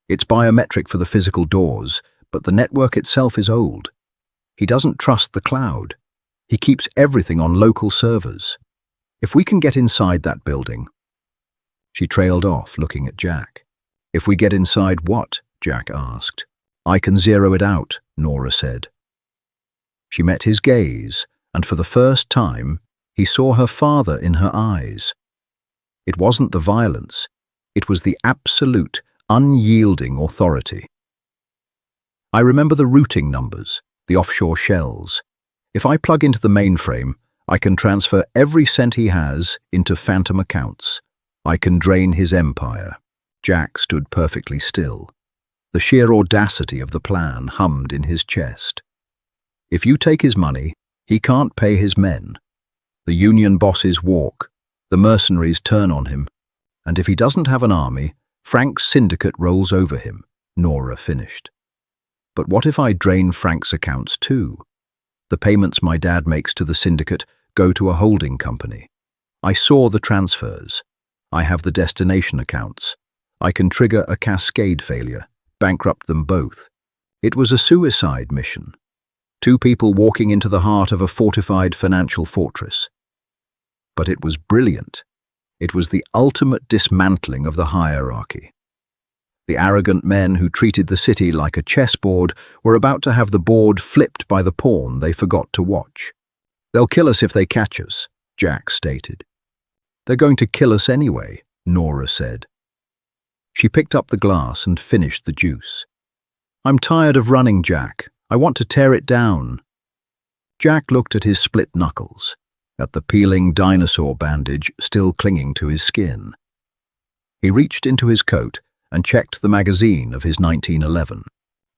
"It's biometric for the physical doors, but the network itself is old. He doesn't trust the cloud. He keeps everything on local servers. If we can get inside that building—" She trailed off, looking at Jack. "If we get inside what?" Jack asked. "I can zero it out," Nora said. She met his gaze, and for the first time, he saw her father in her eyes. It wasn't the violence. It was the absolute, unyielding authority. "I remember the routing numbers, the offshore shells. If I plug into the mainframe, I can transfer every cent he has into phantom accounts. I can drain his empire." Jack stood perfectly still. The sheer audacity of the plan hummed in his chest. If you take his money, he can't pay his men. The union bosses walk, the mercenaries turn on him, and if he doesn't have an army, Frank's syndicate rolls over him, Nora finished. "But what if I drain Frank's accounts too? The payments my dad makes to the syndicate go to a holding company. I saw the transfers. I have the destination accounts. I can trigger a cascade failure, bankrupt them both. It was a suicide mission. 2 people walking into the heart of a fortified financial fortress. But it was brilliant. It was the ultimate dismantling of the hierarchy. The arrogant men who treated the city like a chessboard were about to have the board flipped by the pawn they forgot to watch. "They'll kill us if they catch us," Jack stated. "They're going to kill us anyway," Nora said. She picked up the glass and finished the juice. "I'm tired of running, Jack. I want to tear it down." Jack looked at his split knuckles, at the peeling dinosaur bandage still clinging to his skin. He reached into his coat and checked the magazine of his 1911.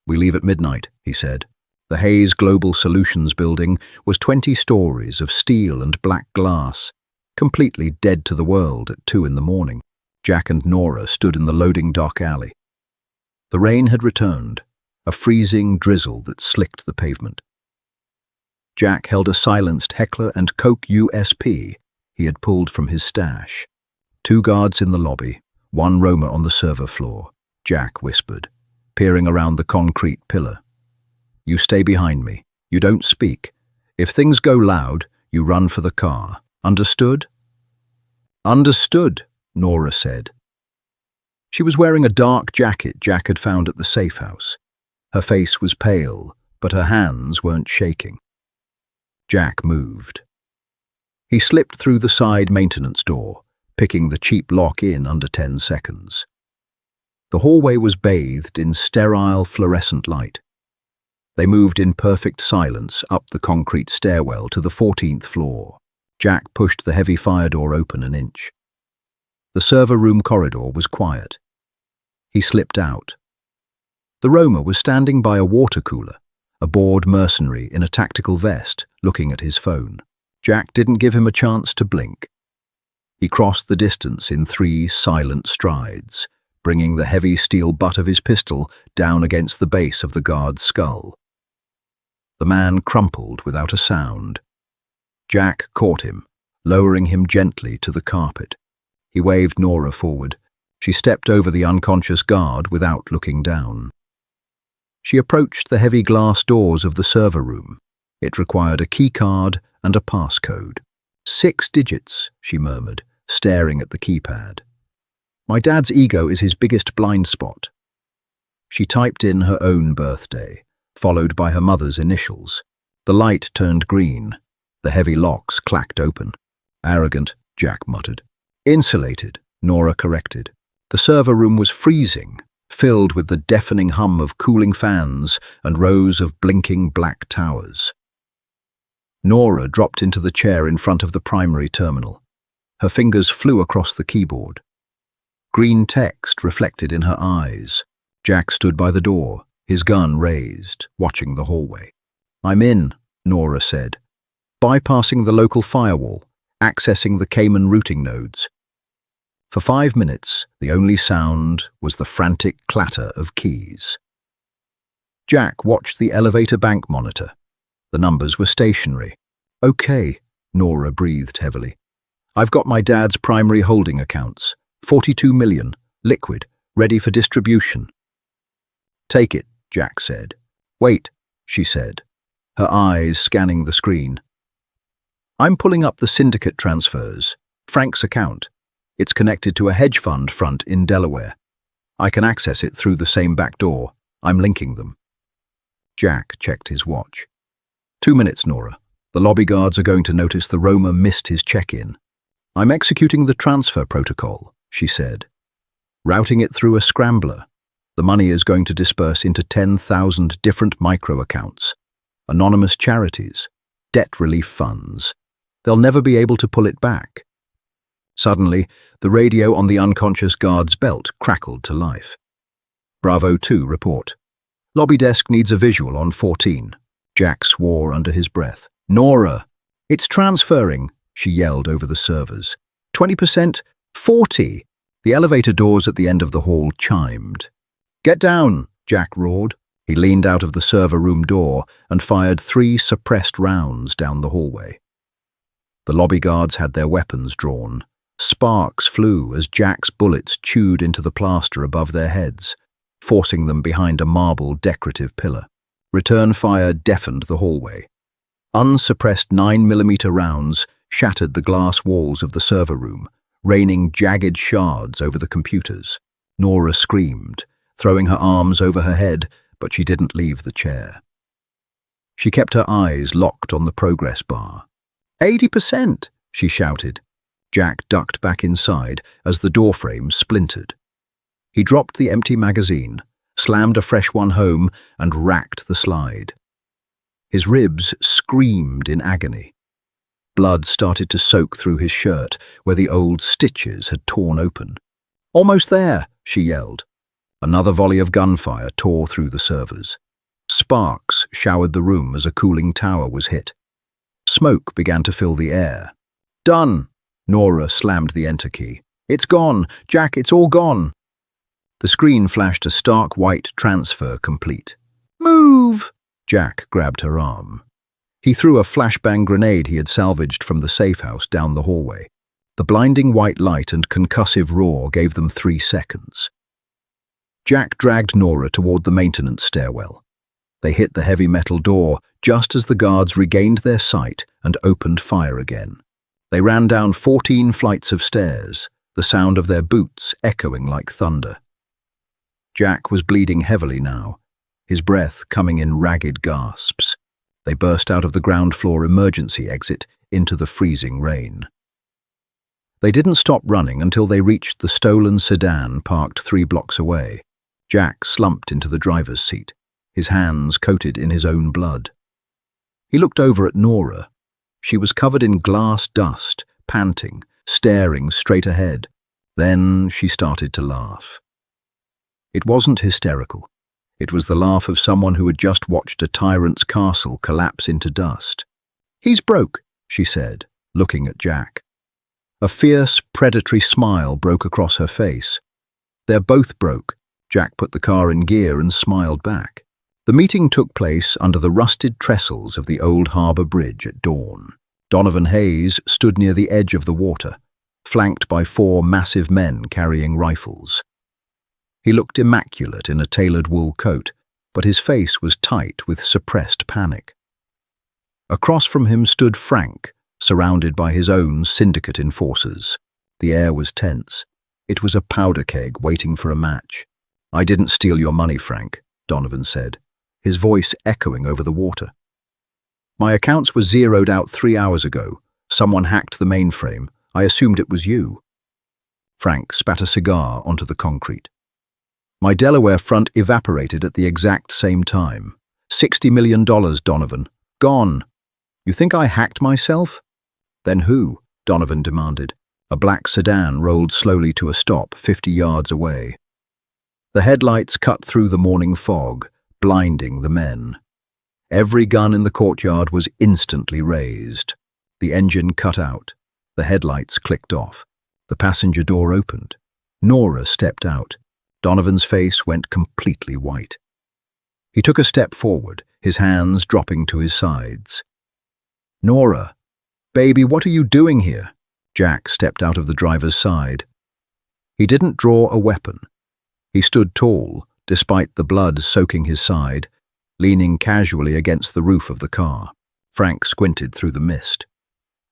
"We leave at midnight," he said. The Hayes Global Solutions building was 20 stories of steel and black glass, completely dead to the world at 2 a.m. Jack and Nora stood in the loading dock alley. The rain had returned, a freezing drizzle that slicked the pavement. Jack held a silenced Heckler & Koch USP he had pulled from his stash. 2 guards in the lobby, 1 roamer on the server floor, Jack whispered, peering around the concrete pillar. "You stay behind me. You don't speak. If things go loud, you run for the car. Understood?" "Understood," Nora said. She was wearing a dark jacket Jack had found at the safe house. Her face was pale, but her hands weren't shaking. Jack moved. He slipped through the side maintenance door, picking the cheap lock in under 10 seconds. The hallway was bathed in sterile fluorescent light. They moved in perfect silence up the concrete stairwell to the 14th floor. Jack pushed the heavy fire door open an inch. The server room corridor was quiet. He slipped out. The Roma was standing by a water cooler, a bored mercenary in a tactical vest, looking at his phone. Jack didn't give him a chance to blink. He crossed the distance in 3 silent strides, bringing the heavy steel butt of his pistol down against the base of the guard's skull. The man crumpled without a sound. Jack caught him, lowering him gently to the carpet. He waved Nora forward. She stepped over the unconscious guard without looking down. She approached the heavy glass doors of the server room. It required a keycard and a passcode. 6 digits, she murmured, staring at the keypad. My dad's ego is his biggest blind spot. She typed in her own birthday, followed by her mother's initials. The light turned green. The heavy locks clacked open. Arrogant, Jack muttered. Insulated, Nora corrected. The server room was freezing, filled with the deafening hum of cooling fans and rows of blinking black towers. Nora dropped into the chair in front of the primary terminal. Her fingers flew across the keyboard. Green text reflected in her eyes. Jack stood by the door, his gun raised, watching the hallway. I'm in, Nora said, bypassing the local firewall, accessing the Cayman routing nodes. For 5 minutes, the only sound was the frantic clatter of keys. Jack watched the elevator bank monitor. The numbers were stationary. Okay, Nora breathed heavily. I've got my dad's primary holding accounts. 42 million, liquid, ready for distribution. Take it, Jack said. Wait, she said, her eyes scanning the screen. I'm pulling up the syndicate transfers. Frank's account. It's connected to a hedge fund front in Delaware. I can access it through the same back door. I'm linking them. Jack checked his watch. 2 minutes, Nora. The lobby guards are going to notice the Roma missed his check-in. I'm executing the transfer protocol, she said. Routing it through a scrambler. The money is going to disperse into 10,000 different micro-accounts, anonymous charities, debt relief funds. They'll never be able to pull it back. Suddenly, the radio on the unconscious guard's belt crackled to life. Bravo 2 report. Lobby desk needs a visual on 14. Jack swore under his breath. Nora! It's transferring, she yelled over the servers. 20%? 40! The elevator doors at the end of the hall chimed. Get down, Jack roared. He leaned out of the server room door and fired 3 suppressed rounds down the hallway. The lobby guards had their weapons drawn. Sparks flew as Jack's bullets chewed into the plaster above their heads, forcing them behind a marble decorative pillar. Return fire deafened the hallway. Unsuppressed 9mm rounds shattered the glass walls of the server room, raining jagged shards over the computers. Nora screamed, throwing her arms over her head, but she didn't leave the chair. She kept her eyes locked on the progress bar. 80%, she shouted. Jack ducked back inside as the doorframe splintered. He dropped the empty magazine, slammed a fresh one home, and racked the slide. His ribs screamed in agony. Blood started to soak through his shirt, where the old stitches had torn open. Almost there, she yelled. Another volley of gunfire tore through the servers. Sparks showered the room as a cooling tower was hit. Smoke began to fill the air. Done! Nora slammed the enter key. It's gone! Jack, it's all gone! The screen flashed a stark white transfer complete. Move! Jack grabbed her arm. He threw a flashbang grenade he had salvaged from the safe house down the hallway. The blinding white light and concussive roar gave them 3 seconds. Jack dragged Nora toward the maintenance stairwell. They hit the heavy metal door just as the guards regained their sight and opened fire again. They ran down 14 flights of stairs, the sound of their boots echoing like thunder. Jack was bleeding heavily now. his breath coming in ragged gasps. They burst out of the ground floor emergency exit into the freezing rain. They didn't stop running until they reached the stolen sedan parked 3 blocks away. Jack slumped into the driver's seat, his hands coated in his own blood. He looked over at Nora. She was covered in glass dust, panting, staring straight ahead. Then she started to laugh. It wasn't hysterical. It was the laugh of someone who had just watched a tyrant's castle collapse into dust. "He's broke," she said, looking at Jack. A fierce, predatory smile broke across her face. "They're both broke." Jack put the car in gear and smiled back. The meeting took place under the rusted trestles of the old harbour bridge at dawn. Donovan Hayes stood near the edge of the water, flanked by 4 massive men carrying rifles. He looked immaculate in a tailored wool coat, but his face was tight with suppressed panic. Across from him stood Frank, surrounded by his own syndicate enforcers. The air was tense. It was a powder keg waiting for a match. "I didn't steal your money, Frank," Donovan said, his voice echoing over the water. "My accounts were zeroed out 3 hours ago. Someone hacked the mainframe. I assumed it was you." Frank spat a cigar onto the concrete. "My Delaware front evaporated at the exact same time. $60 million, Donovan. Gone. You think I hacked myself?" "Then who?" Donovan demanded. A black sedan rolled slowly to a stop 50 yards away. The headlights cut through the morning fog, blinding the men. Every gun in the courtyard was instantly raised. The engine cut out. The headlights clicked off. The passenger door opened. Nora stepped out. Donovan's face went completely white. He took a step forward, his hands dropping to his sides. "Nora, baby, what are you doing here?" Jack stepped out of the driver's side. He didn't draw a weapon. He stood tall, despite the blood soaking his side, leaning casually against the roof of the car. Frank squinted through the mist.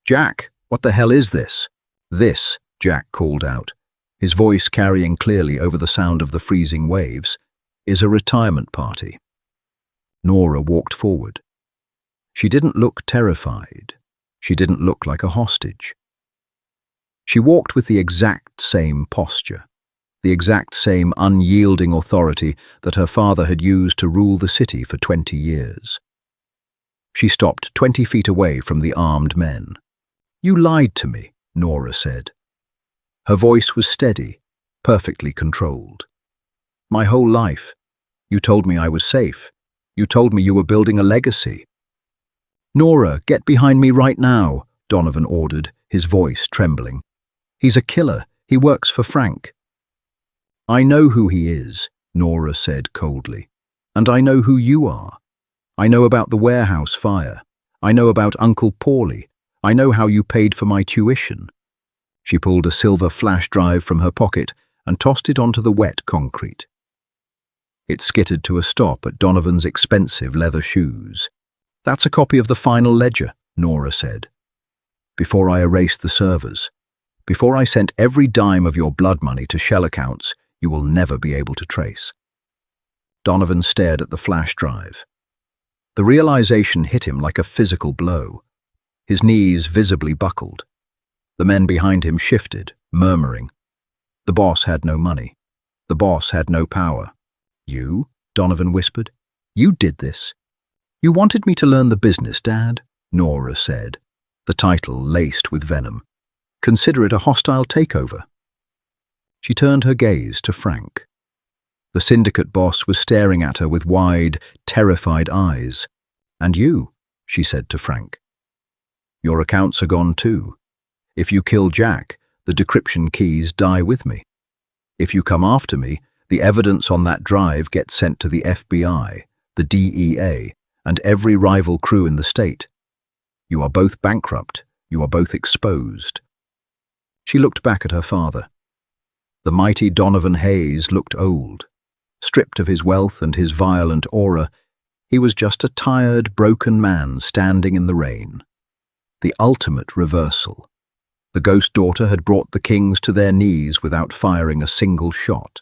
"Jack, what the hell is this?" "This," Jack called out, his voice carrying clearly over the sound of the freezing waves, "is a retirement party." Nora walked forward. She didn't look terrified. She didn't look like a hostage. She walked with the exact same posture, the exact same unyielding authority that her father had used to rule the city for 20 years. She stopped 20 feet away from the armed men. "You lied to me," Nora said. Her voice was steady, perfectly controlled. "My whole life. You told me I was safe. You told me you were building a legacy." "Nora, get behind me right now," Donovan ordered, his voice trembling. "He's a killer. He works for Frank." "I know who he is," Nora said coldly. "And I know who you are. I know about the warehouse fire. I know about Uncle Paulie. I know how you paid for my tuition." She pulled a silver flash drive from her pocket and tossed it onto the wet concrete. It skittered to a stop at Donovan's expensive leather shoes. "That's a copy of the final ledger," Nora said. "Before I erased the servers, before I sent every dime of your blood money to shell accounts you will never be able to trace." Donovan stared at the flash drive. The realization hit him like a physical blow. His knees visibly buckled. The men behind him shifted, murmuring. The boss had no money. The boss had no power. "You?" Donovan whispered. "You did this. You wanted me to learn the business, Dad," Nora said, the title laced with venom. "Consider it a hostile takeover." She turned her gaze to Frank. The syndicate boss was staring at her with wide, terrified eyes. "And you," she said to Frank. "Your accounts are gone too. If you kill Jack, the decryption keys die with me. If you come after me, the evidence on that drive gets sent to the FBI, the DEA, and every rival crew in the state. You are both bankrupt. You are both exposed." She looked back at her father. The mighty Donovan Hayes looked old. Stripped of his wealth and his violent aura, he was just a tired, broken man standing in the rain. The ultimate reversal. The ghost daughter had brought the kings to their knees without firing a single shot.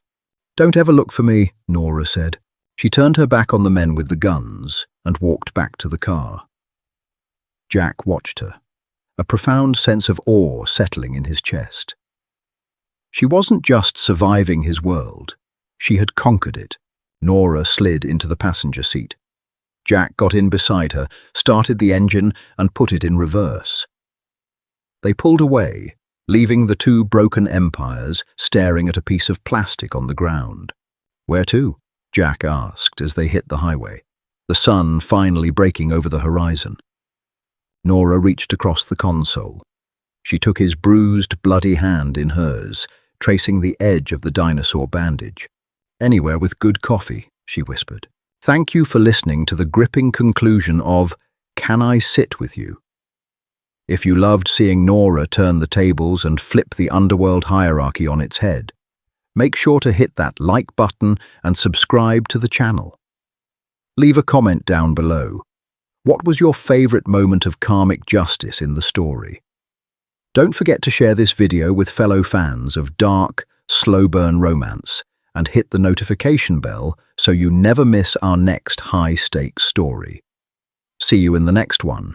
"Don't ever look for me," Nora said. She turned her back on the men with the guns and walked back to the car. Jack watched her, a profound sense of awe settling in his chest. She wasn't just surviving his world, she had conquered it. Nora slid into the passenger seat. Jack got in beside her, started the engine, and put it in reverse. They pulled away, leaving the two broken empires staring at a piece of plastic on the ground. "Where to?" Jack asked as they hit the highway, the sun finally breaking over the horizon. Nora reached across the console. She took his bruised, bloody hand in hers, tracing the edge of the dinosaur bandage. "Anywhere with good coffee," she whispered. "Thank you for listening to the gripping conclusion of Can I Sit With You? If you loved seeing Nora turn the tables and flip the underworld hierarchy on its head, make sure to hit that like button and subscribe to the channel. Leave a comment down below. What was your favorite moment of karmic justice in the story? Don't forget to share this video with fellow fans of dark, slow-burn romance and hit the notification bell so you never miss our next high-stakes story. See you in the next one.